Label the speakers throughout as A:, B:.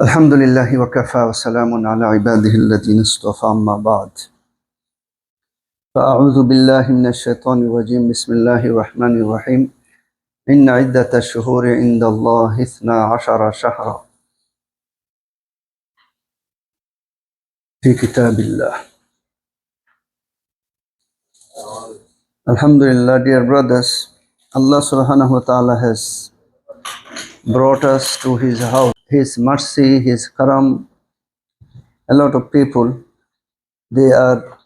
A: الحمد لله وكفى وسلام على عباده الذين اصطفى أما بعد فأعوذ بالله من الشيطان الرجيم بسم الله الرحمن الرحيم إن عدة الشهور عند الله 12 شهرا في كتاب الله. Alhamdulillah, dear brothers, Allah subhanahu wa ta'ala has brought us to His house, His mercy, His karam. A lot of people, they are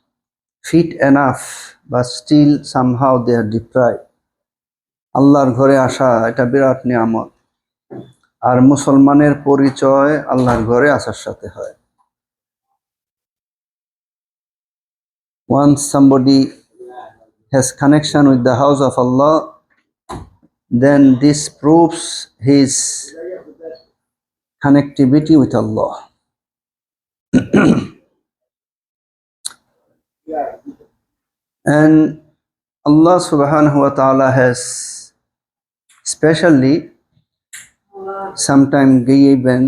A: fit enough, but still somehow they are deprived. আল্লাহর ঘরে আসা এটা বিরাট নিয়ামত, আর মুসলমানের পরিচয় আল্লাহর ঘরে আসার সাথে হয়। Once somebody has connection with the house of Allah, then this proves his connectivity with Allah. And Allah subhanahu wa ta'ala has specially sometime given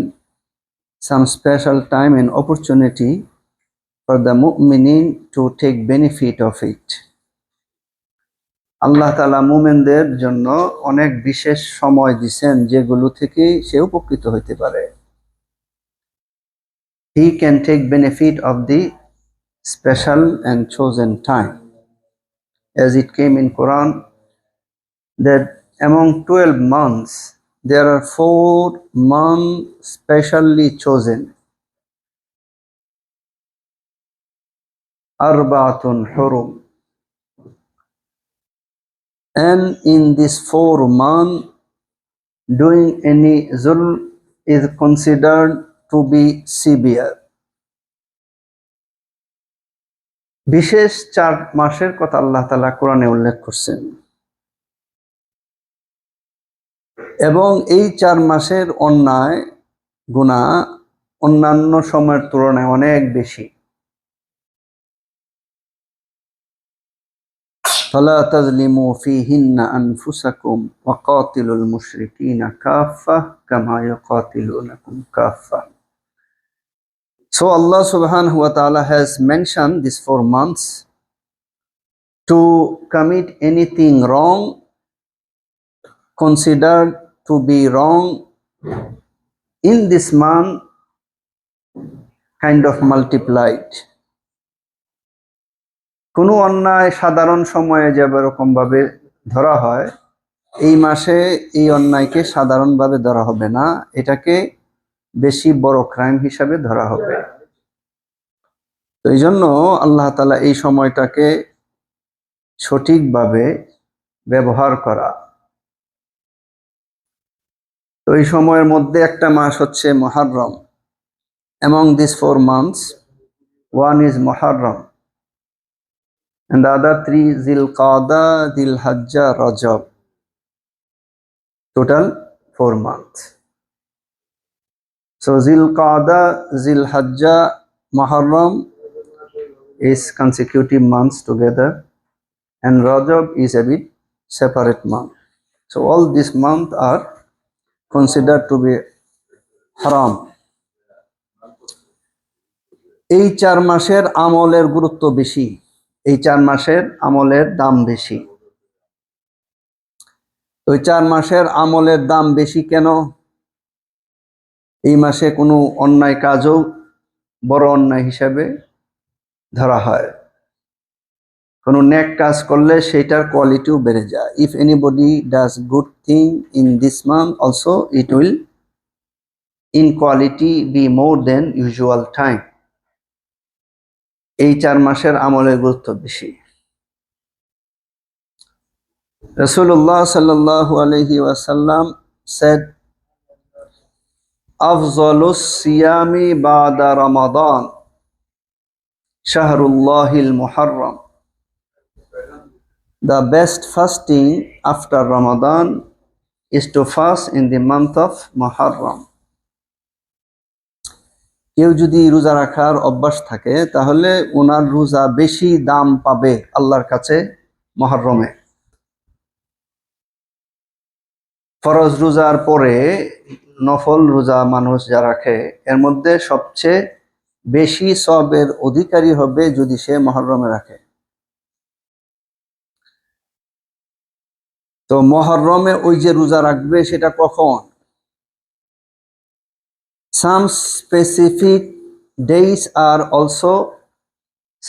A: some special time and opportunity for the mu'minin to take benefit of it. আল্লাহ তাআলা মুমিনদের জন্য অনেক বিশেষ সময় দিবেন যেগুলো থেকে সে উপকৃত হতে পারে। He can take benefit of the special and chosen time. As it came in Quran that among 12 months there are 4 months specially chosen. Arba'atun hurum. And in this 4 months, doing any zulm is considered to be severe. বিশেষ 4 মাসের কথা আল্লাহ তাআলা কোরআনে উল্লেখ করেছেন, এবং এই 4 মাসের অন্যায় গুনাহ অন্যান্য সময়ের তুলনায় অনেক বেশি। فلا تظلموا فيهن أنفسكم وقاتلوا المشركين كافة كما يقاتلونكم كافة. So Allah subhanahu wa ta'ala has mentioned these 4 months to commit anything wrong considered to be wrong in this month kind of multiplied. কোনো অন্যায় সাধারণ সময়ে যেরকম ভাবে ধরা হয়, এই মাসে এই অন্যায়কে সাধারণভাবে ধরা হবে না, এটাকে বেশি বড় ক্রাইম হিসাবে ধরা হবে। তো এই জন্য আল্লাহ তাআলা এই সময়টাকে সঠিকভাবে ব্যবহার করা। তো এই সময়ের মধ্যে একটা মাস হচ্ছে Muharram. Among these 4 months, one is Muharram. And the other 3, Zilqa'dah, Dhul-Hijjah, Rajab. Total 4 months. So Zilqa'dah, Dhul-Hijjah, Muharram is consecutive months together, and Rajab is a bit separate month. So all these months are considered to be haram. এই 4 মাসের আমলের গুরুত্ব বেশি, এই 4 মাসের আমলের দাম বেশি। ওই 4 মাসের আমলের দাম বেশি কেন? এই মাসে কোনো অন্যায় কাজও বড় অন্যায় হিসাবে ধরা হয়। কোনো নেক কাজ করলে সেটার কোয়ালিটিও বেড়ে যায়। If anybody does good thing in this month also, it will in quality be more than usual time. এই 4 মাসের আমলের গুরুত্ব বেশি। Rasulullah sallallahu alayhi wa sallam said, Afzalus siyami ba'da Ramadan, Shahrullahil Muharram. The best fasting after Ramadan is to fast in the month of Muharram. কেউ যদি রোজা রাখার অভ্যাস থাকে তাহলে ওনার রোজা বেশি দাম পাবে আল্লাহর কাছে মুহররমে। ফরজ রোজার পরে নফল রোজা মানুষ যা রাখে এর মধ্যে সবচেয়ে বেশি সওয়াবের অধিকারী হবে যদি সে মুহররমে রাখে। তো মুহররমে ওই যে রোজা রাখবে সেটা কখন? Some specific days are also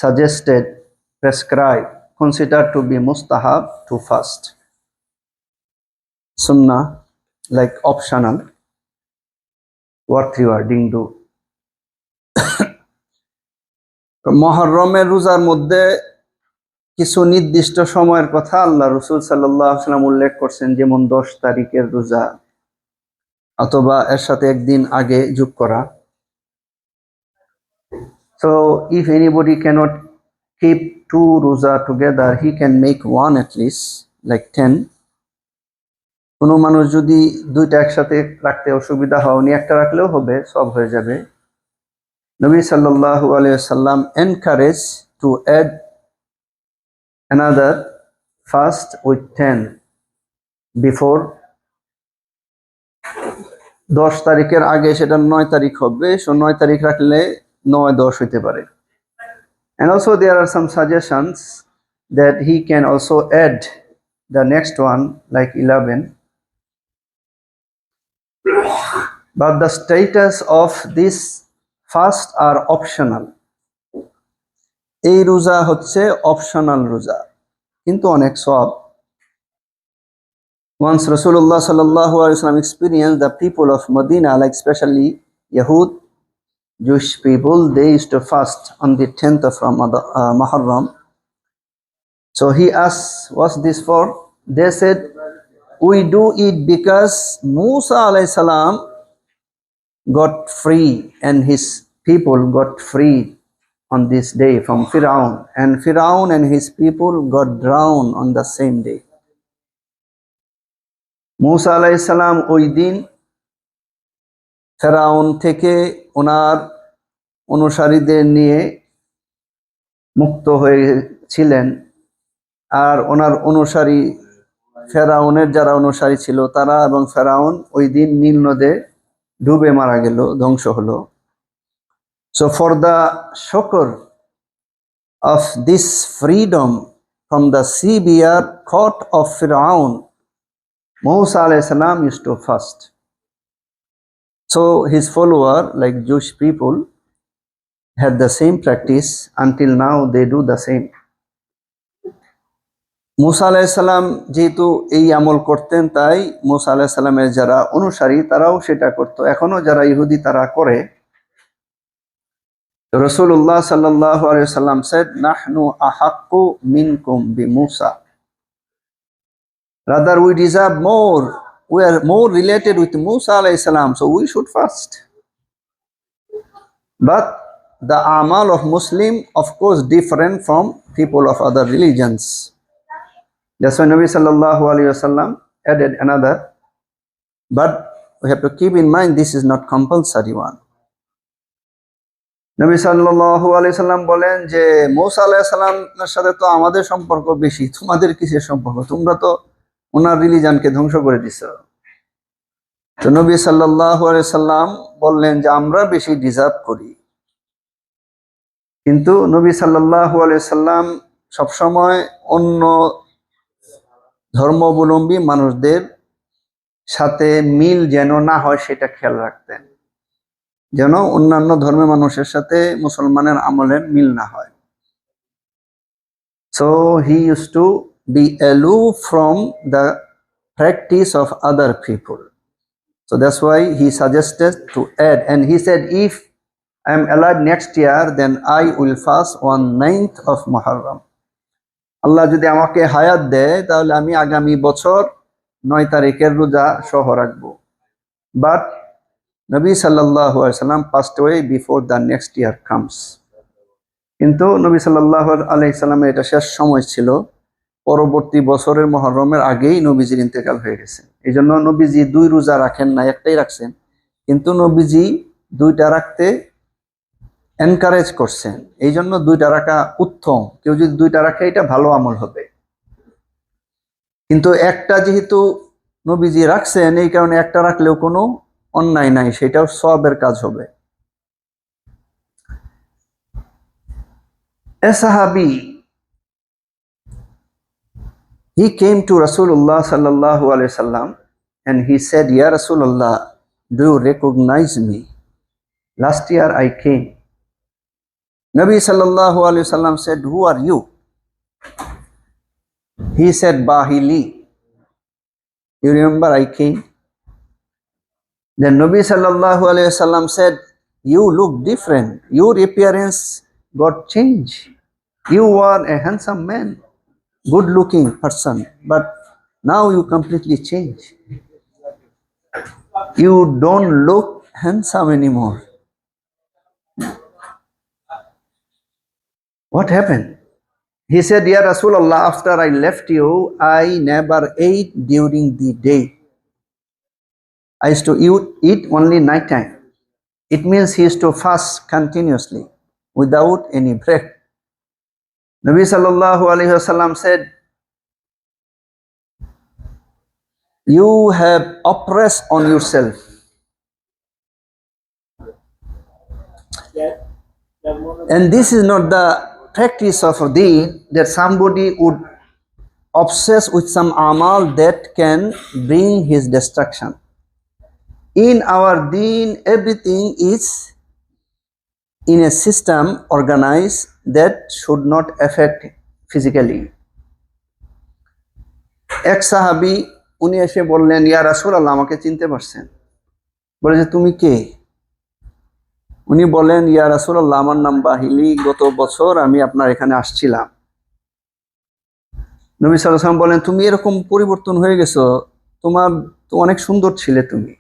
A: suggested, prescribed, considered to be mustahab to fast. Sunnah, like optional, worth rewarding do. মুহররমের রোজার মধ্যে কিছু নির্দিষ্ট সময়ের কথা আল্লাহ রাসূল সাল্লাল্লাহু আলাইহি ওয়াসাল্লাম উল্লেখ করছেন, যেমন 10 তারিখের রোজা অথবা এর সাথে একদিন আগে যোগ করা। So if anybody cannot keep 2 roza together, he can make one at least, like 10. কোনো মানুষ যদি দুইটা একসাথে রাখতে অসুবিধা হয় উনি একটা রাখলেও হবে, সব হয়ে যাবে। নবী সাল্লাল্লাহু আলাইহি ওয়াসাল্লাম encourage to add another fast with 10 before 10 তারিখের আগে সেটা 9 তারিখ হবে, সো 9 তারিখ রাখলে 9-10 হইতে পারে। And also there are some suggestions that he can also add the next one like 11. But the status of this fast are optional. এই রোজা হচ্ছে অপশনাল রোজা, কিন্তু অনেক সওয়াব। Once Rasulullah sallallahu alaihi wasallam experienced the people of Medina, like especially Yahud, Jewish people, they used to fast on the 10th of Muharram. So he asked, what's this for? They said, we do it because Musa alayhi salam got free and his people got free on this day from Firaun, and Firaun and his people got drowned on the same day. Musa alayhi salam ওই দিন ফেরাউন থেকে ওনার অনুসারীদের নিয়ে মুক্ত হয়েছিলেন, আর ওনার অনুসারী ফেরাউনের যারা অনুসারী ছিল তারা এবং ফেরাউন ওই দিন নীল নদে ডুবে মারা গেল, ধ্বংস হলো। So for the shukr of this freedom from the severe court of Firaun, Musa alayhi salam used to fast. So his follower, like Jewish people, had the same practice until now they do the same. মুসা আলাইহিস সালাম যেহেতু এই আমল করতেন, তাই মুসা আলাইহিস সালামের যারা অনুসারী তারাও সেটা করত, এখনো যারা ইহুদি তারা করে। রাসূলুল্লাহ সাল্লাল্লাহু আলাইহি ওয়াসাল্লাম said, নাহনু আহাক্কু মিনকুম বিমুসা, rather we deserve more, we are more related with Musa alayhi salam, so we should fast. But the amal of Muslim, of course, different from people of other religions. That's why Nabi sallallahu alayhi wasallam added another, but we have to keep in mind this is not compulsory one. Nabi sallallahu alayhi wasallam বলেন যে মুসা আলাইহিস সালামের সাথে তো আমাদের সম্পর্ক বেশি, তোমাদের কিসের সম্পর্ক, তোমরা তো ওনার রিলিজনকে ধ্বংস করে দিছো। তো নবী সাল্লাল্লাহু আলাইহি সাল্লাম বললেন যে আমরা বেশি ডিজার্ভ করি, কিন্তু নবী সাল্লাল্লাহু আলাইহি সাল্লাম সবসময় অন্য ধর্মাবলম্বী মানুষদের সাথে মিল যেন না হয় সেটা খেয়াল রাখতেন, যেন অন্যান্য ধর্মের মানুষের সাথে মুসলমানের আমলের মিল না হয়। So he used to be aloof from the practice of other people. So that's why he suggested to add, and he said, if I am alive next year, then I will fast on 9th of Muharram. আল্লাহ যদি আমাকে হায়াত দেয় তাহলে আমি আগামী বছর 9 তারিখের রোজা সহ রাখবো। But নবী সাল্লাল্লাহু আলাইহি সাল্লাম passed away before the next year comes. কিন্তু নবী সাল্লাল্লাহু আলাইহি সাল্লামের এটা শেষ সময় ছিল, পরবর্তী বছরের মুহররমের আগেই নবীজির ইন্তেকাল হয়ে গেছে। এই জন্য নবীজি 2 রোজা রাখেন না, একটাই রাখছেন, কিন্তু নবীজি 2টা রাখতে এনকারেজ করছেন, এই জন্য 2টা রাখা উত্তম। কেউ যদি 2টা রাখে এটা ভালো আমল হবে, কিন্তু একটা যেহেতু নবীজি রাখছেন এই কারণে একটা রাখলেও কোনো অন্যায় নাই, সেটাও সওয়াবের কাজ হবে। A sahabi, he came to Rasulullah sallallahu alaihi wasallam and he said, Ya Rasulullah, do you recognize me? Last year I came. Nabi sallallahu alaihi wasallam said, who are you? He said, Bahili. You remember I came? Then Nabi sallallahu alaihi wasallam said, you look different. Your appearance got changed. You are a handsome man, good looking person, but now you completely change. You don't look handsome anymore. What happened? He said, Ya Rasulullah, after I left you, I never ate during the day. I used to eat only night time. It means he used to fast continuously without any break. Nabi sallallahu alaihi wasallam said, you have oppressed on yourself. And this is not the practice of deen, that somebody would obsess with some amal that can bring his destruction. In our deen, everything is in a system organized that should not affect physically. এক সাহাবী উনি এসে বললেন, ইয়া রাসূলুল্লাহ, আমাকে চিনতে পারছেন? বলে যে তুমি কে? উনি বলেন, ইয়া রাসূলুল্লাহ, আমার নাম বাহিলি, গত বছর আমি আপনার এখানে আসছিলাম। নবী সাল্লাল্লাহু আলাইহি ওয়াসাল্লাম বলেন, তুমি এরকম পরিবর্তন হয়ে গেছো, তোমার তো অনেক সুন্দর ছিলে তুমি।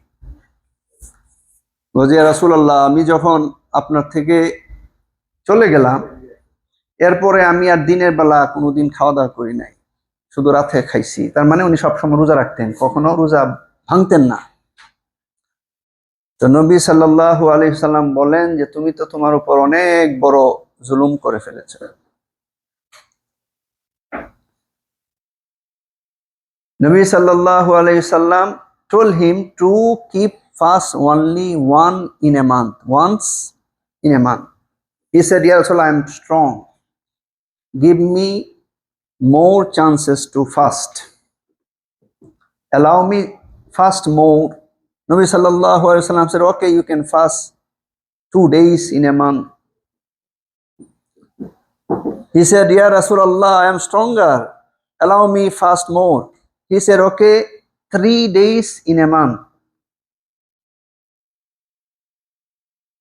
A: বলে, ইয়া রাসূলুল্লাহ, আমি যখন আপনার থেকে চলে গেলাম, এরপরে আমি আর দিনের বেলা কোনোদিন খাওয়া দাওয়া করি নাই, শুধু রাতে খাইছি। তার মানে উনি সবসময় রোজা রাখতেন, কখনো রোজা ভাঙতেন না। তো নবী সাল্লাল্লাহু আলাইহি সাল্লাম বলেন যে তুমি তো তোমার উপর অনেক বড় জুলুম করে ফেলেছো। নবী সাল্লাল্লাহু আলাইহি সাল্লাম told him to keep fast only once in a month. He said, Ya Rasulullah, I am strong. Give me more chances to fast. Allow me fast more. Nabi sallallahu alaihi wasallam said, okay, you can fast 2 days in a month. He said, Ya Rasulullah, I am stronger. Allow me fast more. He said, okay, 3 days in a month.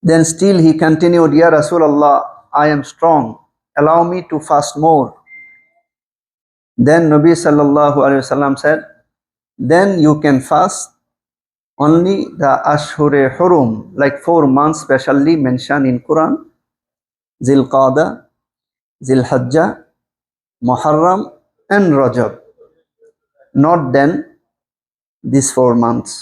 A: Then still he continued, Ya Rasulullah, I am strong. Allow me to fast more. Then Nabi sallallahu alaihi wasallam said, then you can fast only the Ashhure Hurum, like 4 months specially mentioned in Quran, Zilqada, Zilhajjah, Muharram and Rajab. Not then these 4 months.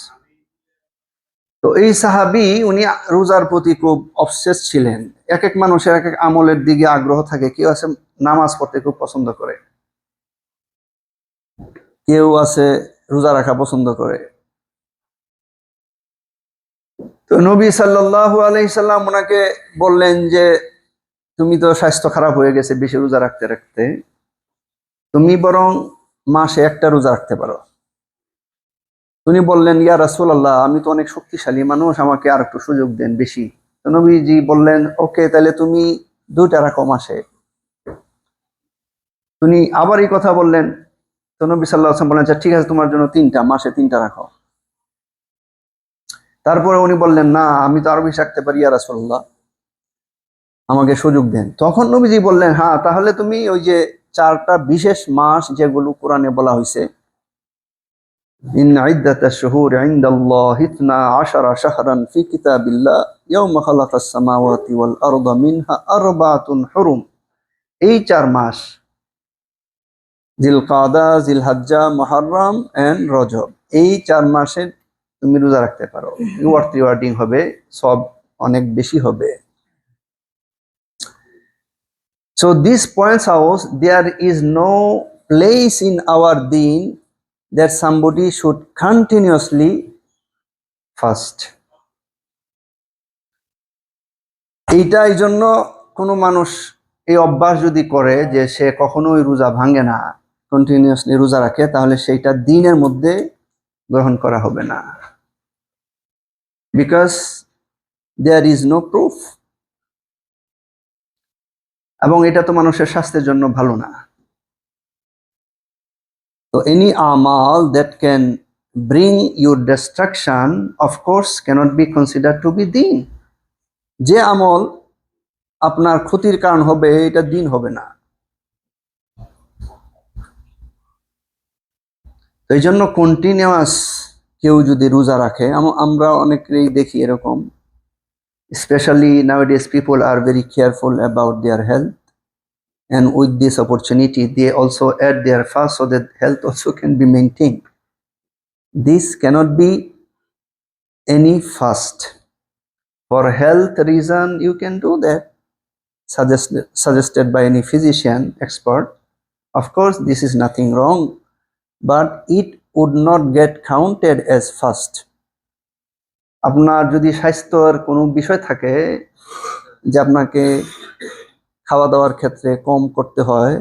A: তো এই সাহাবী উনি রোজার প্রতি খুব obsess ছিলেন। এক এক মানুষের এক এক আমলের দিকে আগ্রহ থাকে। কেউ আছে নামাজ পড়তে খুব পছন্দ করে, কেউ আছে রোজা রাখা পছন্দ করে। তো নবী সাল্লাল্লাহু আলাইহি সাল্লাম ওনাকে বললেন যে তুমি তো স্বাস্থ্য খারাপ হয়ে গেছে বেশি রোজা রাখতে রাখতে, তুমি বরং মাসে একটা রোজা রাখতে পারো। উনি বললেন, ইয়া রাসূলুল্লাহ, আমি তো অনেক শক্তিশালী মানুষ, আমাকে আর একটু সুযোগ দেন বেশি। তো নবীজি বললেন, ওকে, তাহলে তুমি 2টা রাখো মাসে। উনি আবার এই কথা বললেন। তো নবী সাল্লাল্লাহু আলাইহি ওয়াসাল্লাম বললেন, আচ্ছা ঠিক আছে, তোমার জন্য 3টা, মাসে 3টা রাখো। তারপরে উনি বললেন, না, আমি তো আরো বেশি রাখতে পারি ইয়া রাসূলুল্লাহ, আমাকে সুযোগ দেন। তখন নবীজি বললেন, হ্যাঁ, তাহলে তুমি ওই যে 4টা বিশেষ মাস যেগুলো কোরআনে বলা হয়েছে, ইন ইদ্দাতাশ শুহুরি ইনদাল্লাহি 12 শাহরান ফি কিতাবিল্লাহ ইয়াওমা খালাকাস সামাওয়াতি ওয়াল আরদা মিনহা আরবাতুন হুরুম, এই 4 মাস, জিলকাদা, জিলহজ্জা, মুহররম এন্ড রজব, এই 4 মাসে তুমি রোজা রাখতে পারো। রিওয়ার্ডিং হবে, সব অনেক বেশি হবে। So this points out there is no place in our deen that somebody should continuously fast. এই জন্য কোনো মানুষ এই অভ্যাস যদি করে যে সে কখনোই রোজা ভাঙে না, কন্টিনিউয়াসলি রোজা রাখে, তাহলে সেইটা দিনের মধ্যে গ্রহণ করা হবে না, because there is no proof, এবং এটা তো মানুষের স্বাস্থ্যের জন্য ভালো না। তো এনি আমাল that can bring your destruction of course cannot be consider to be দিন। যে আমল আপনার ক্ষতির কারণ হবে এটা দিন হবে না। তো এই জন্য কন্টিনিউয়াস কেউ যদি রোজা রাখে, আমরা অনেকেই দেখি এরকম, specially নাওয়াডেজ people are very careful about their health, and with this opportunity they also add their fast so that health also can be maintained. This cannot be any fast. For health reason you can do that, suggested by any physician expert. Of course this is nothing wrong, but it would not get counted as fast. আপনার যদি স্বাস্থ্যের কোনো বিষয় থাকে যে আপনাকে খাওয়া দাওয়ার ক্ষেত্রে কম করতে হয়,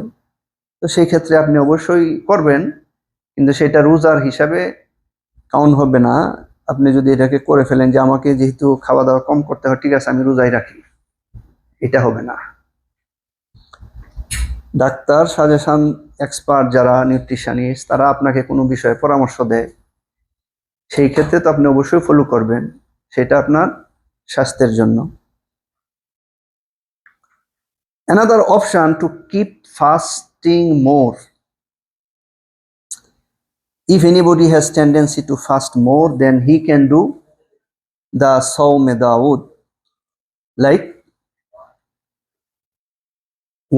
A: তো সেই ক্ষেত্রে আপনি অবশ্যই করবেন, কিন্তু সেটা রোজার হিসাবে কাউন্ট হবে না। আপনি যদি এটাকে করে ফেলেন যে আমাকে যেহেতু খাওয়া দাওয়া কম করতে হয়, ঠিক আছে আমি রোজাই রাখি, এটা হবে না। ডাক্তার, সাজেশন এক্সপার্ট যারা নিউট্রিশনিস্ট, তারা আপনাকে কোনো বিষয়ে পরামর্শ দেয়, সেই ক্ষেত্রে তো আপনি অবশ্যই ফলো করবেন, সেটা আপনার স্বাস্থ্যের জন্য। Another option to keep fasting more. If anybody has tendency to fast more, then he can do the Sawm Dawood, like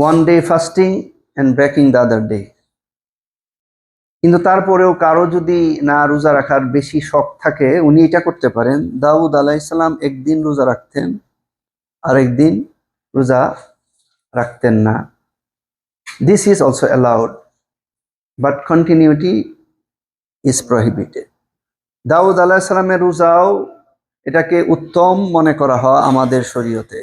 A: one day fasting and breaking the other day. কিন্তু তারপরেও কারো যদি না রোজা রাখার বেশি শখ থাকে, উনি এটা করতে পারেন, দাউদ আলাইহিস সালাম একদিন রোজা রাখতেন আর একদিন রোজা রাখতেন না। This is also allowed, but continuity is prohibited. দাউদ আলাইহিস সালামের রোজাও এটাকে উত্তম মনে করা হয় আমাদের শরীয়তে।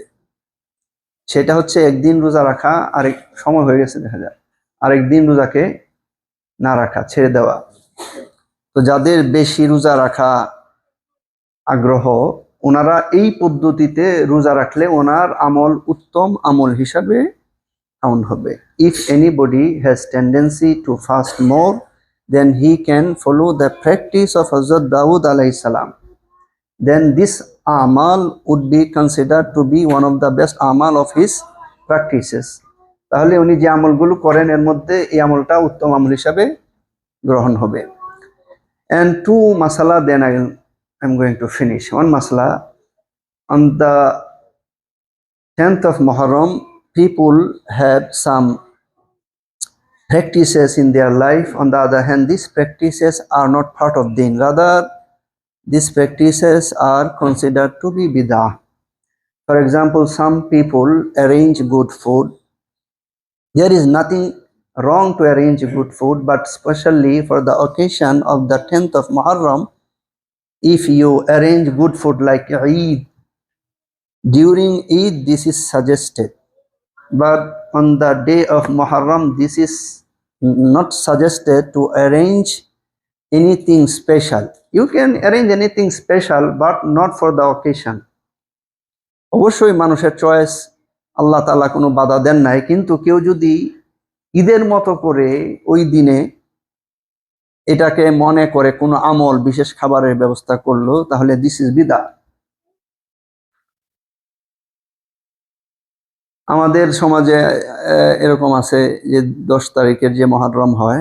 A: সেটা হচ্ছে একদিন রোজা রাখা, আরেক সময় হয়ে গেছে দেখা যায়, আরেকদিন রোজাকে না রাখা, ছেড়ে দেওয়া। তো যাদের বেশি রোজা রাখা আগ্রহ, ওনারা এই পদ্ধতিতে রোজা রাখলে ওনার আমল উত্তম আমল হিসাবে কাউন্ট হবে। If anybody has tendency to fast more, then he can follow the practice of Hazrat Dawood alayhi salam. Then this amal would be considered to be one of the best amal of his practices. তাহলে উনি যে আমলগুলো করেন এর মধ্যে এই আমলটা উত্তম আমল হিসাবে গ্রহণ হবে। And two masala, then I'm going to finish. One masala, on the 10th of Muharram, people have some practices in their life. On the other hand, these practices are not part of Deen. Rather, these practices are considered to be bid'ah. For example, some people arrange good food. There is nothing wrong to arrange good food, but especially for the occasion of the 10th of Muharram, if you arrange good food like Eid, during Eid this is suggested, but on the day of Muharram this is not suggested to arrange anything special. You can arrange anything special, but not for the occasion. অবশ্যই মানুষের choice, আল্লাহ তাআলা কোনো বাধা দেন নাই, কিন্তু কেউ যদি ঈদের মতো করে ওই দিনে এটাকে মনে করে কোনো আমল, বিশেষ খাবারের ব্যবস্থা করলো, তাহলে দিস ইজ বিদআহ। আমাদের সমাজে এরকম আছে যে 10 তারিখের যে মহররম হয়,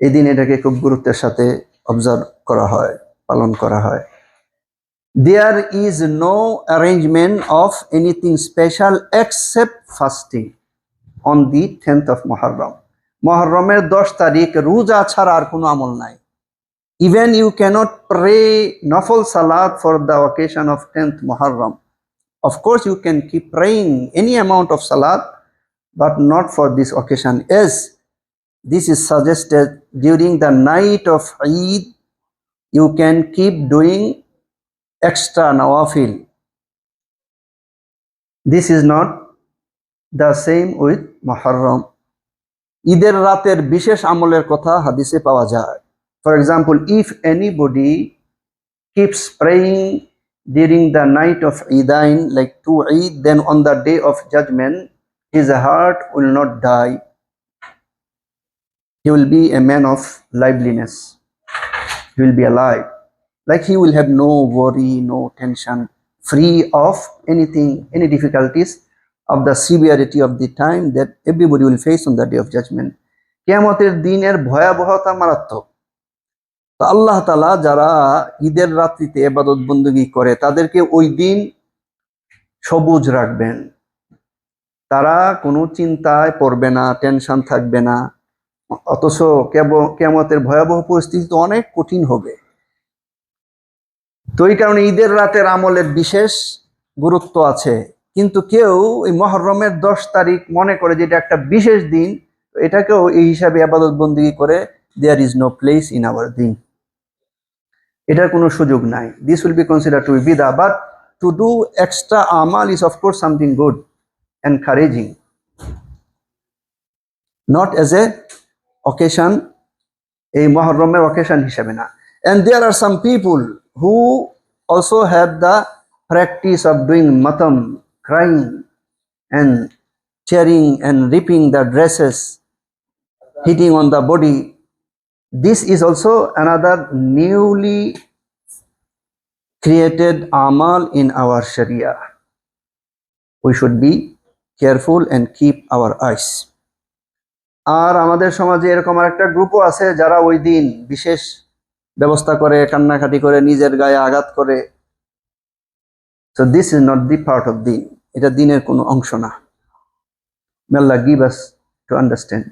A: এই দিন এটাকে খুব গুরুত্বের সাথে অবজার্ভ করা হয়, পালন করা হয়। There is no arrangement of anything special except fasting on the 10th of Muharram. Muharramer 10 তারিখ রোজা ছাড়া আর কোনো আমল নাই। Even you cannot pray nafil salat for the occasion of 10th Muharram. Of course you can keep praying any amount of salat, but not for this occasion, as this is suggested during the night of Eid. You can keep doing extra nawafil. This is not the same with Muharram. ঈদের রাতের বিশেষ আমলের কথা হাদিসে পাওয়া যায়। For example, if anybody keeps praying during the night of Eidain, like to Eid, then on the day of judgment, his heart will not die. He will be a man of liveliness. He will be alive. Like he will have no worry, no tension, free of anything, any difficulties of the severity of the time that everybody will face on the day of judgment. কিয়ামতের দিনের ভয়াবহতা মারাত্মক। তো আল্লাহ তাআলা যারা ঈদের রাত্রিতে ইবাদত বندگی করে তাদেরকে ওই দিন সবুজ রাখবেন। তারা কোনো চিন্তায় পড়বে না, টেনশন থাকবে না। অথচ কিয়ামতের ভয়াবহ পরিস্থিতি তো অনেক কঠিন হবে। তো এই কারণে ঈদের রাতের আমলের বিশেষ গুরুত্ব আছে। কিন্তু কেউ এই মুহররমের 10 তারিখ মনে করে যে এটা একটা বিশেষ দিন, এটাকেও এই হিসাবে ইবাদত বندگی করে, there is no place in our দিন। এটার কোনো সুযোগ নাই। This will be considered to be বিদআ, বাট টু ডু এক্সট্রা আমাল is of course something good, encouraging, not as a occasion, এই মুহররমের অকেশন হিসাবে না। And there are some people who also have the practice of doing matam, crying and tearing and ripping the dresses, hitting on the body. This is also another newly created amal in our Sharia. We should be careful and keep our eyes. আর আমাদের সমাজে এরকম একটা গ্রুপও আছে যারা ওই দিন বিশেষ ব্যবস্থা করে, কান্নাকাটি করে, নিজের গায়ে আঘাত করে। So this is not the part of din. এটা দিনের কোনো অংশ না। May Allah give us to understand.